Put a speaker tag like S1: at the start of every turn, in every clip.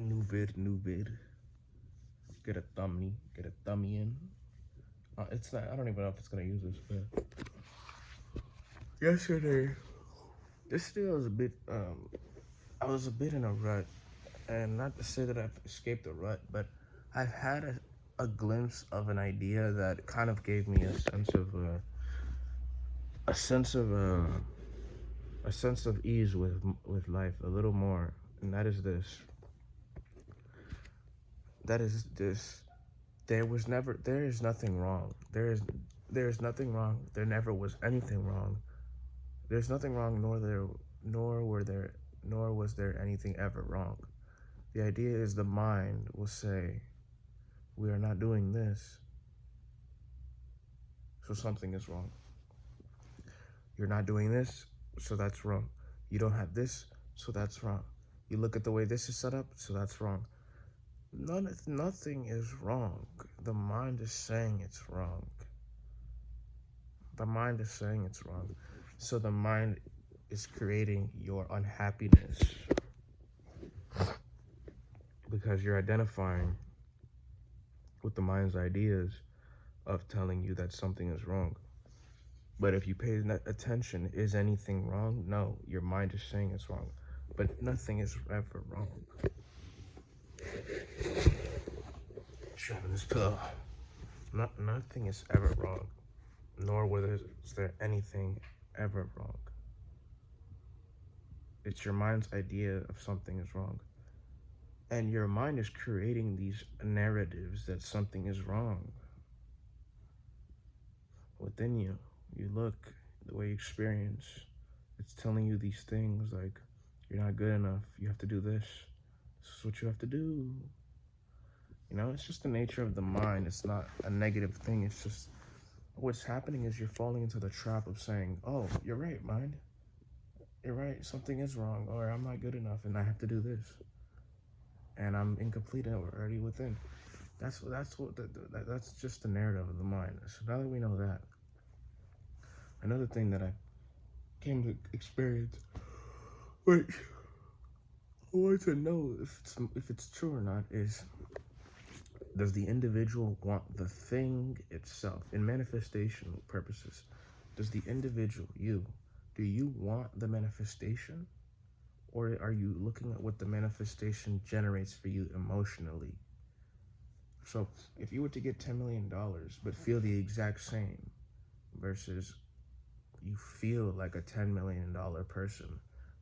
S1: New vid. Get a thummy in. It's not. I don't even know if it's gonna use this, but yesterday, yesterday I was a bit. I was a bit in a rut, and not to say that I've escaped the rut, but I've had a glimpse of an idea that kind of gave me a sense of a sense of ease with life a little more, and that is this. That is this. There is nothing wrong. There is nothing wrong. There never was anything wrong. There's nothing wrong, nor was there anything ever wrong. The idea is the mind will say, we are not doing this, so something is wrong. You're not doing this, so that's wrong. You don't have this, so that's wrong. You look at the way this is set up, so that's wrong. Nothing is wrong. The mind is saying it's wrong. The mind is saying it's wrong. So the mind is creating your unhappiness because you're identifying with the mind's ideas of telling you that something is wrong. But if you pay attention, is anything wrong? No, your mind is saying it's wrong. But nothing is ever wrong. Strapping this pillow. Nothing is ever wrong, nor is there anything ever wrong. It's your mind's idea of something is wrong. And your mind is creating these narratives that something is wrong within you. You look, the way you experience, it's telling you these things like, you're not good enough, you have to do this is what you have to do. You know, it's just the nature of the mind. It's not a negative thing. It's just what's happening is you're falling into the trap of saying, oh, you're right, mind. You're right, something is wrong, or I'm not good enough and I have to do this. And I'm incomplete already within. That's just the narrative of the mind. So now that we know that, another thing that I came to experience, which I want to know if it's true or not, is does the individual want the thing itself? In manifestation purposes, does the individual, do you want the manifestation? Or are you looking at what the manifestation generates for you emotionally? So if you were to get $10 million, but feel the exact same versus you feel like a $10 million person,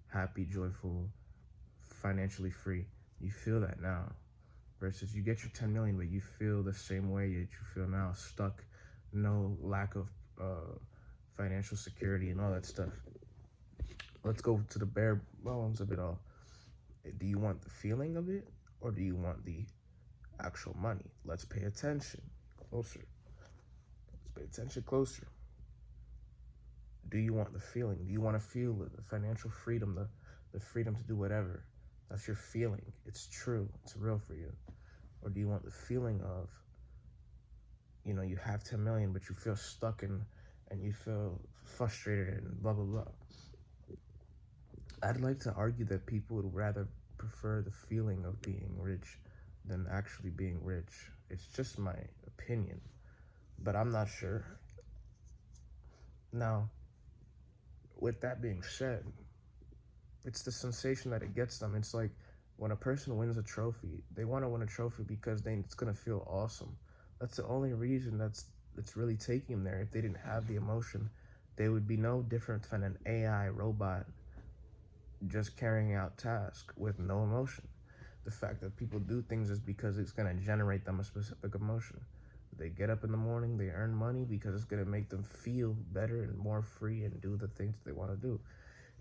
S1: happy, joyful, financially free, you feel that now, versus you get your 10 million, but you feel the same way that you feel now, stuck, no lack of financial security and all that stuff. Let's go to the bare bones of it all. Do you want the feeling of it, or do you want the actual money? Let's pay attention closer. Let's pay attention closer. Do you want the feeling? Do you want to feel the financial freedom, the freedom to do whatever? That's your feeling. It's true. It's real for you. Or do you want the feeling of, you have 10 million, but you feel stuck and you feel frustrated and blah, blah, blah. I'd like to argue that people would rather prefer the feeling of being rich than actually being rich. It's just my opinion, but I'm not sure. Now, with that being said, it's the sensation that it gets them. It's like when a person wins a trophy, they want to win a trophy because it's going to feel awesome. That's the only reason that's really taking them there. If they didn't have the emotion, they would be no different than an AI robot just carrying out tasks with no emotion. The fact that people do things is because it's going to generate them a specific emotion. They get up in the morning, they earn money because it's going to make them feel better and more free and do the things they want to do.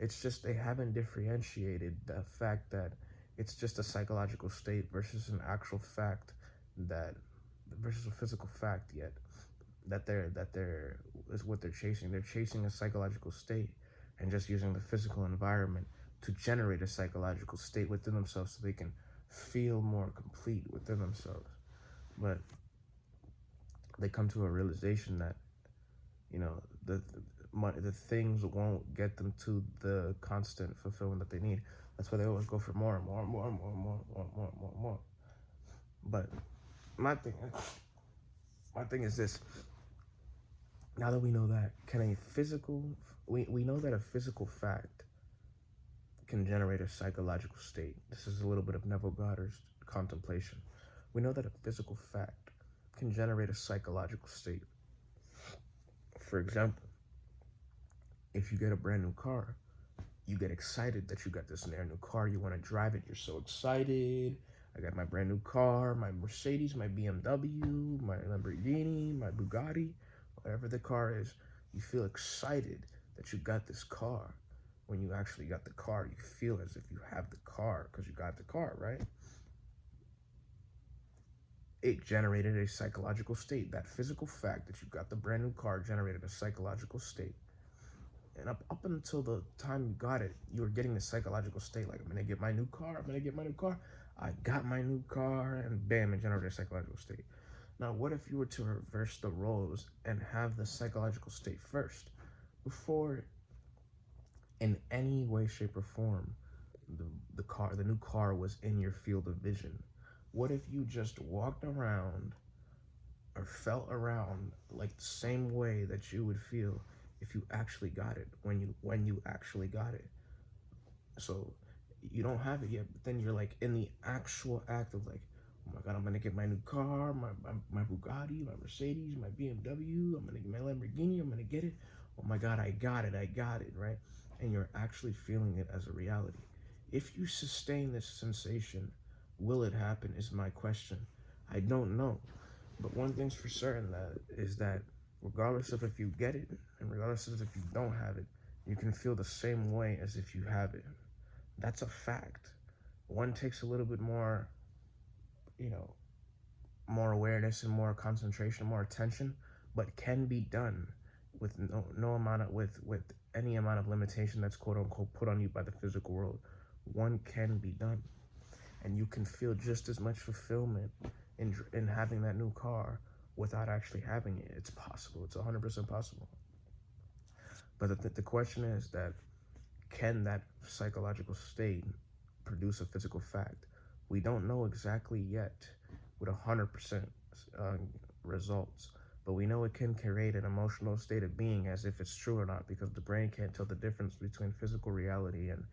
S1: It's just they haven't differentiated the fact that it's just a psychological state versus an actual fact versus a physical fact yet. That is what they're chasing. They're chasing a psychological state and just using the physical environment to generate a psychological state within themselves so they can feel more complete within themselves. But they come to a realization that, the things won't get them to the constant fulfillment that they need. That's why they always go for more and more and more and more and more and more and more and more. But my thing, my thing is this. Now that we know that, we know that a physical fact can generate a psychological state. This is a little bit of Neville Goddard's contemplation. We know that a physical fact can generate a psychological state. For example, if you get a brand new car, you get excited that you got this brand new car. You want to drive it. You're so excited. I got my brand new car, my Mercedes, my BMW, my Lamborghini, my Bugatti, whatever the car is. You feel excited that you got this car. When you actually got the car, you feel as if you have the car because you got the car, right? It generated a psychological state. That physical fact that you got the brand new car generated a psychological state. And up until the time you got it, you were getting the psychological state. Like, I'm going to get my new car. I'm going to get my new car. I got my new car, and bam, it generated a psychological state. Now, what if you were to reverse the roles and have the psychological state first? Before, in any way, shape, or form, the new car was in your field of vision. What if you just walked around or felt around like the same way that you would feel if you actually got it, when you actually got it? So you don't have it yet, but then you're like in the actual act of like, oh my God, I'm gonna get my new car, my Bugatti, my Mercedes, my BMW, I'm gonna get my Lamborghini, I'm gonna get it. Oh my God, I got it, right? And you're actually feeling it as a reality. If you sustain this sensation, will it happen is my question. I don't know. But one thing's for certain is that regardless of if you get it and regardless of if you don't have it, you can feel the same way as if you have it. That's a fact. One takes a little bit more, more awareness and more concentration, more attention, but can be done with no amount of with any amount of limitation that's quote unquote put on you by the physical world. One can be done, and you can feel just as much fulfillment in having that new car without actually having it. It's possible. It's 100% possible. But the question is that, can that psychological state produce a physical fact? We don't know exactly yet with 100% results, but we know it can create an emotional state of being as if it's true or not, because the brain can't tell the difference between physical reality and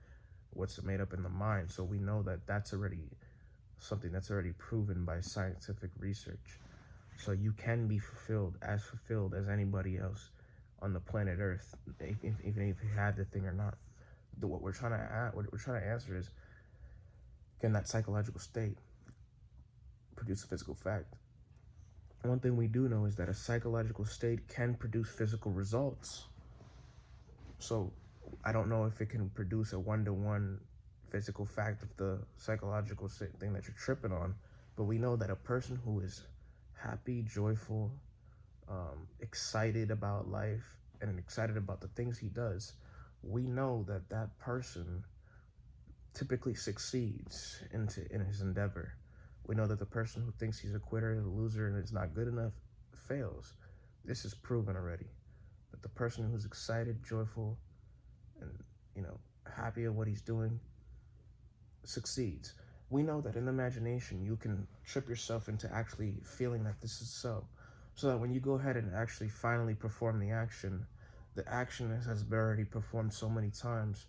S1: what's made up in the mind. So we know that that's already something that's already proven by scientific research. So you can be fulfilled as anybody else on the planet Earth, even if you had the thing or not. What we're trying to answer is, can that psychological state produce a physical fact? One thing we do know is that a psychological state can produce physical results. So I don't know if it can produce a one-to-one physical fact of the psychological thing that you're tripping on, but we know that a person who is happy, joyful, excited about life, and excited about the things he does, we know that that person typically succeeds in his endeavor. We know that the person who thinks he's a quitter, a loser, and is not good enough fails. This is proven already. That the person who's excited, joyful, and happy at what he's doing succeeds. We know that in imagination you can trip yourself into actually feeling that this is so that when you go ahead and actually finally perform the action has been already performed so many times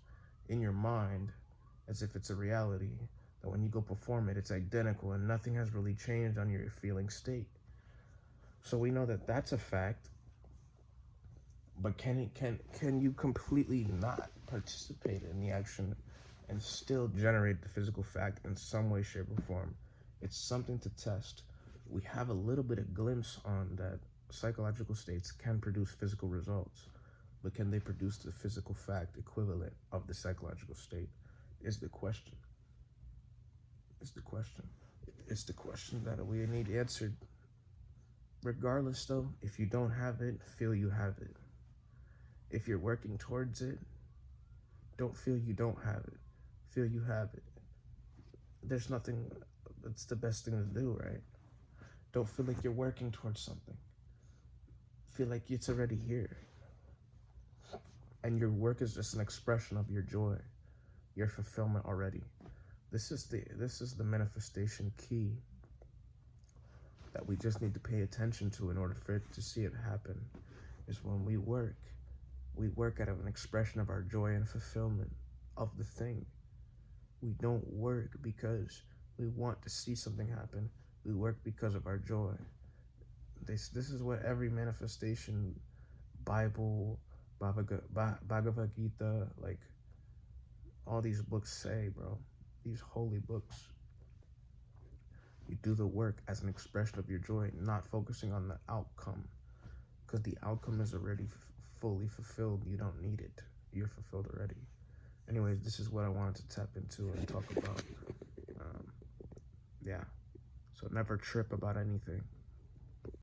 S1: in your mind as if it's a reality, that when you go perform it, it's identical and nothing has really changed on your feeling state. So we know that that's a fact, but can you completely not participate in the action and still generate the physical fact in some way, shape, or form? It's something to test. We have a little bit of glimpse on that psychological states can produce physical results, but can they produce the physical fact equivalent of the psychological state is the question. It's the question that we need answered. Regardless though, if you don't have it, feel you have it. If you're working towards it, don't feel you don't have it. Feel you have it. There's nothing, that's the best thing to do, right? Don't feel like you're working towards something. Feel like it's already here. And your work is just an expression of your joy, your fulfillment already. This is the manifestation key that we just need to pay attention to in order for it to see it happen, is when we work out of an expression of our joy and fulfillment of the thing. We don't work because we want to see something happen. We work because of our joy. This is what every manifestation, Bible, Bhagavad Gita, like all these books say, bro. These holy books. You do the work as an expression of your joy, not focusing on the outcome, because the outcome is already fully fulfilled. You don't need it. You're fulfilled already. Anyways, this is what I wanted to tap into and talk about. Yeah. So never trip about anything.